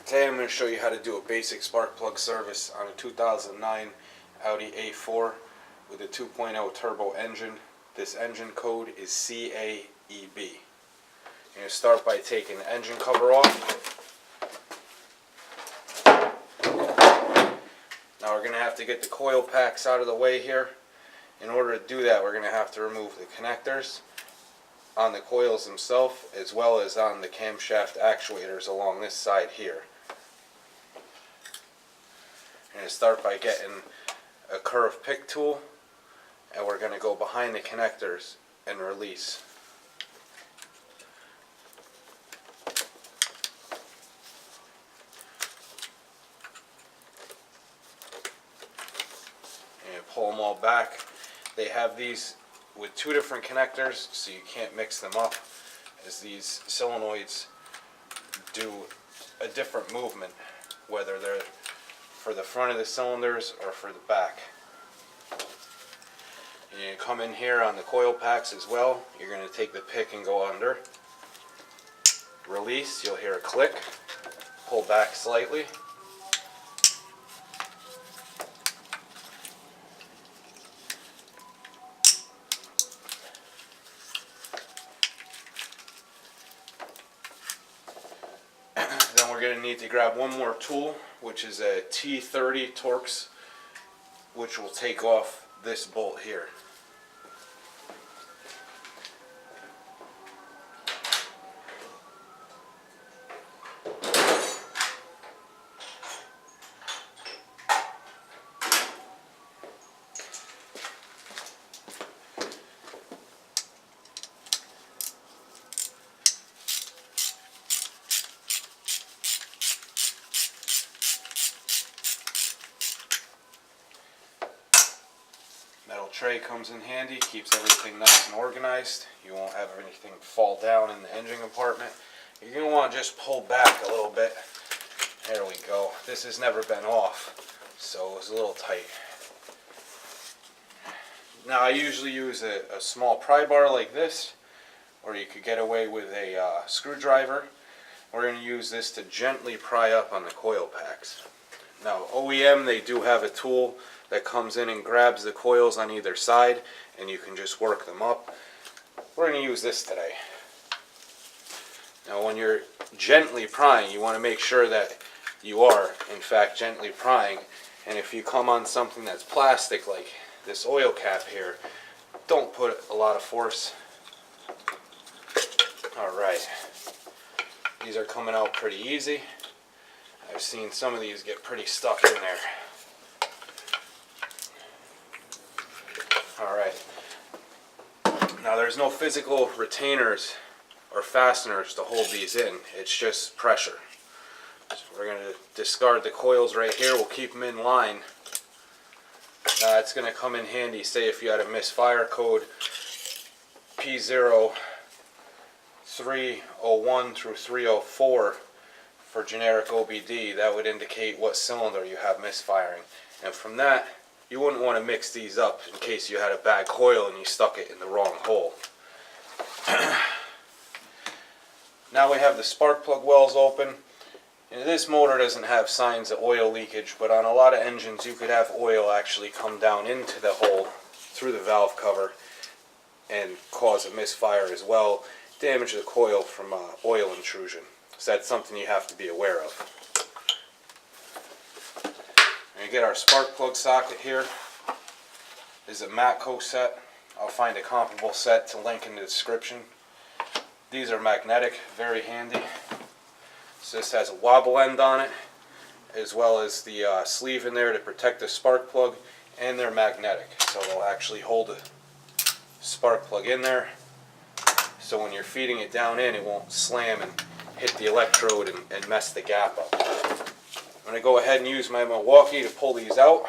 Today I'm going to show you how to do a basic spark plug service on a 2009 Audi A4 with a 2.0 turbo engine. This engine code is CAEB. You're going to start by taking the engine cover off. Now we're going to have to get the coil packs out of the way here. In order to do that, we're going to have to remove the connectors on the coils themselves as well as on the camshaft actuators along this side here. We're going to start by getting a curve pick tool, and we're going to go behind the connectors and release. And pull them all back. They have these with two different connectors, so you can't mix them up, as these solenoids do a different movement, whether they're for the front of the cylinders or for the back. And you come in here on the coil packs as well. You're going to take the pick and go under. Release, you'll hear a click. Pull back slightly. Then we're going to need to grab one more tool, which is a T30 Torx, which will take off this bolt here. Metal tray comes in handy, keeps everything nice and organized. You won't have anything fall down in the engine compartment. You're going to want to just pull back a little bit. There we go. This has never been off, so it was a little tight. Now I usually use a small pry bar like this, or you could get away with a screwdriver. We're going to use this to gently pry up on the coil packs. Now OEM, they do have a tool that comes in and grabs the coils on either side, and you can just work them up. We're going to use this today. Now when you're gently prying, you want to make sure that you are in fact gently prying, and if you come on something that's plastic like this oil cap here, don't put a lot of force. Alright, these are coming out pretty easy. I've seen some of these get pretty stuck in there. Alright, now there's no physical retainers or fasteners to hold these in, it's just pressure. So we're going to discard the coils right here, we'll keep them in line. Now it's going to come in handy, say if you had a misfire code P0 301 through 304 for generic OBD, that would indicate what cylinder you have misfiring. And from that, you wouldn't want to mix these up in case you had a bad coil and you stuck it in the wrong hole. Now we have the spark plug wells open. And this motor doesn't have signs of oil leakage, but on a lot of engines you could have oil actually come down into the hole through the valve cover and cause a misfire as well, damage the coil from oil intrusion. So that's something you have to be aware of. And get our spark plug socket here. This is a Matco set. I'll find a comparable set to link in the description. These are magnetic, very handy. So this has a wobble end on it, as well as the sleeve in there to protect the spark plug, and they're magnetic. So they'll actually hold the spark plug in there, so when you're feeding it down in, it won't slam and hit the electrode and mess the gap up. I'm going to go ahead and use my Milwaukee to pull these out.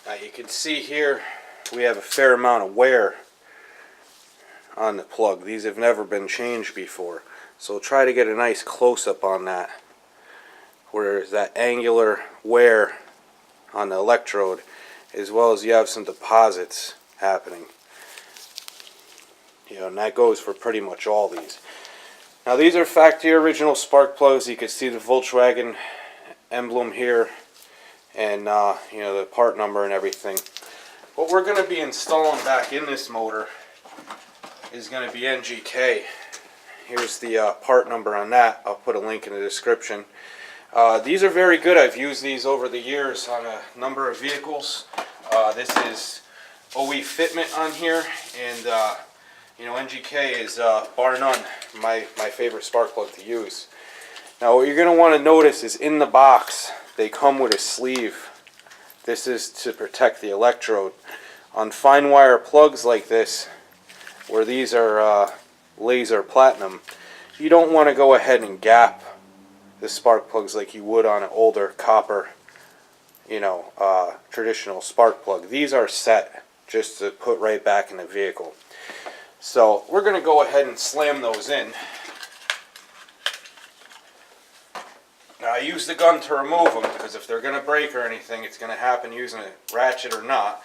Now you can see here we have a fair amount of wear on the plug. These have never been changed before. So we'll try to get a nice close-up on that, where there's that angular wear on the electrode, as well as you have some deposits happening. You know, and that goes for pretty much all these. Now these are factory original spark plugs. You can see the Volkswagen emblem here, and you know, the part number and everything. What we're going to be installing back in this motor is going to be NGK. Here's the part number on that. I'll put a link in the description. These are very good. I've used these over the years on a number of vehicles. This is OE fitment on here, and you know, NGK is bar none my favorite spark plug to use. Now what you're going to want to notice is in the box they come with a sleeve. This is to protect the electrode. On fine wire plugs like this, where these are laser platinum, you don't want to go ahead and gap the spark plugs like you would on an older copper, you know, traditional spark plug. These are set just to put right back in the vehicle. So we're going to go ahead and slam those in. Now I use the gun to remove them because if they're going to break or anything, it's going to happen using a ratchet or not.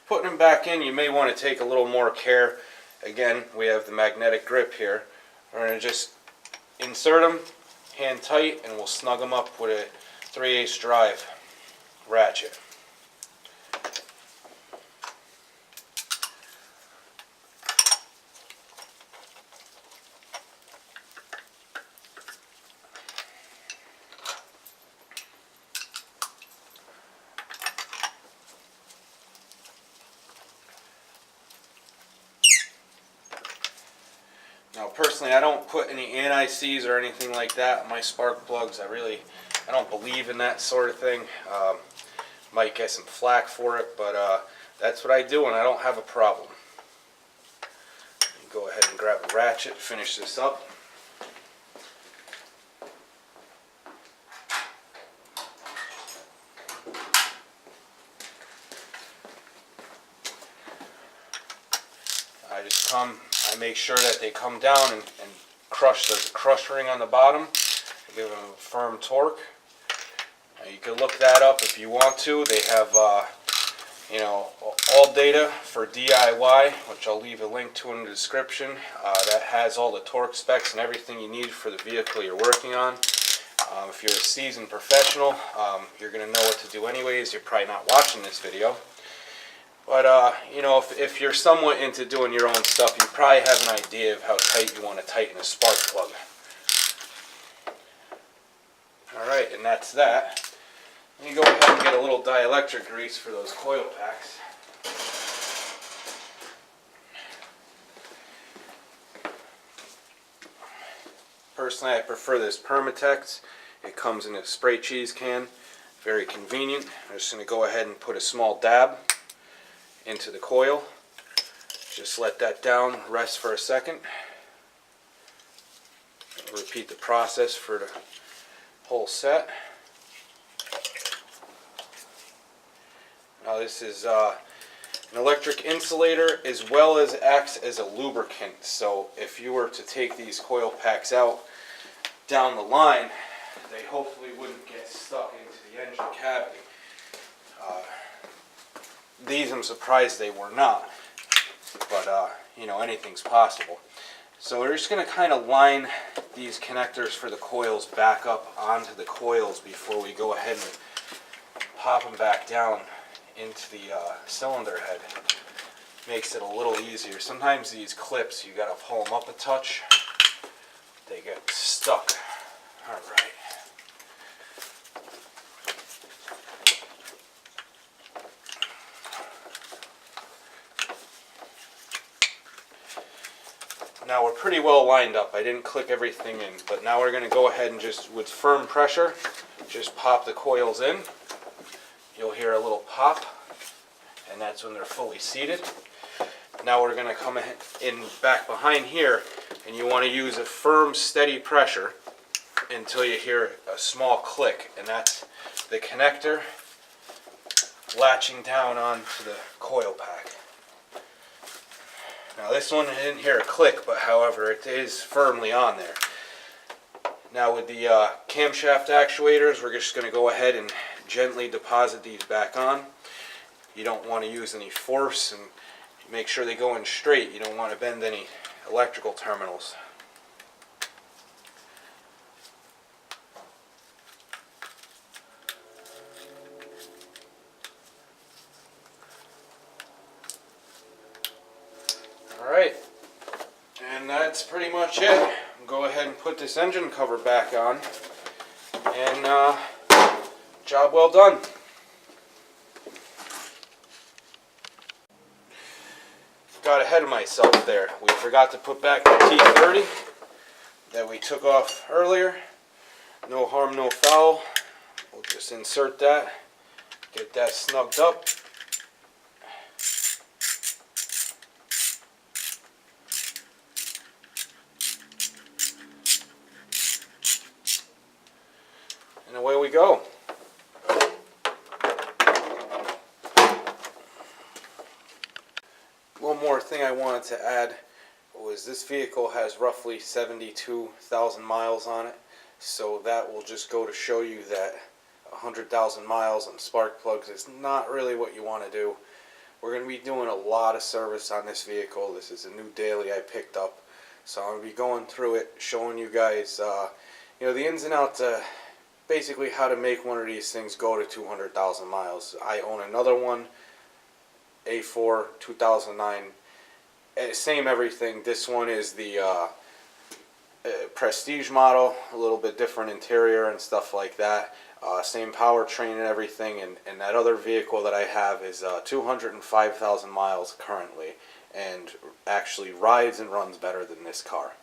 Putting them back in, you may want to take a little more care. Again, we have the magnetic grip here. We're going to just insert them hand tight, and we'll snug them up with a 3/8 drive ratchet. Now personally, I don't put any anti-seize or anything like that on my spark plugs. I don't believe in that sort of thing. Might get some flack for it, but that's what I do, and I don't have a problem. Go ahead and grab a ratchet, finish this up. I make sure that they come down and crush. There's a crush ring on the bottom. Give them a firm torque. Now you can look that up if you want to. They have, you know, all data for DIY, which I'll leave a link to in the description. That has all the torque specs and everything you need for the vehicle you're working on. If you're a seasoned professional, you're going to know what to do anyways. You're probably not watching this video. But, you know, if you're somewhat into doing your own stuff, you probably have an idea of how tight you want to tighten a spark plug. Alright, and that's that. Let me go ahead and get a little dielectric grease for those coil packs. Personally, I prefer this Permatex. It comes in a spray cheese can. Very convenient. I'm just going to go ahead and put a small dab into the coil. Just let that down, rest for a second. Repeat the process for the whole set. Now this is an electric insulator as well as acts as a lubricant. So if you were to take these coil packs out down the line, they hopefully wouldn't get stuck into the engine cavity. These I'm surprised they were not, but you know, anything's possible. So we're just going to kind of line these connectors for the coils back up onto the coils before we go ahead and pop them back down into the cylinder head. Makes it a little easier. Sometimes these clips, you got to pull them up a touch. They get stuck. All right. Now we're pretty well lined up. I didn't click everything in, but now we're going to go ahead and just, with firm pressure, just pop the coils in. You'll hear a little pop, and that's when they're fully seated. Now we're going to come in back behind here, and you want to use a firm, steady pressure until you hear a small click, and that's the connector latching down onto the coil pack. Now this one, I didn't hear a click, but however it is firmly on there. Now with the camshaft actuators, we're just going to go ahead and gently deposit these back on. You don't want to use any force, and make sure they go in straight. You don't want to bend any electrical terminals. Alright, and that's pretty much it. Go ahead and put this engine cover back on, and job well done. Got ahead of myself there. We forgot to put back the T30 that we took off earlier. No harm, no foul. We'll just insert that, get that snugged up. And away we go. One more thing I wanted to add was this vehicle has roughly 72,000 miles on it, so that will just go to show you that 100,000 miles on spark plugs is not really what you want to do. We're going to be doing a lot of service on this vehicle. This is a new daily I picked up, so I'm going to be going through it, showing you guys the ins and outs, basically how to make one of these things go to 200,000 miles. I own another one, A4 2009, same everything. This one is the Prestige model, a little bit different interior and stuff like that. Same powertrain and everything, and that other vehicle that I have is 205,000 miles currently, and actually rides and runs better than this car.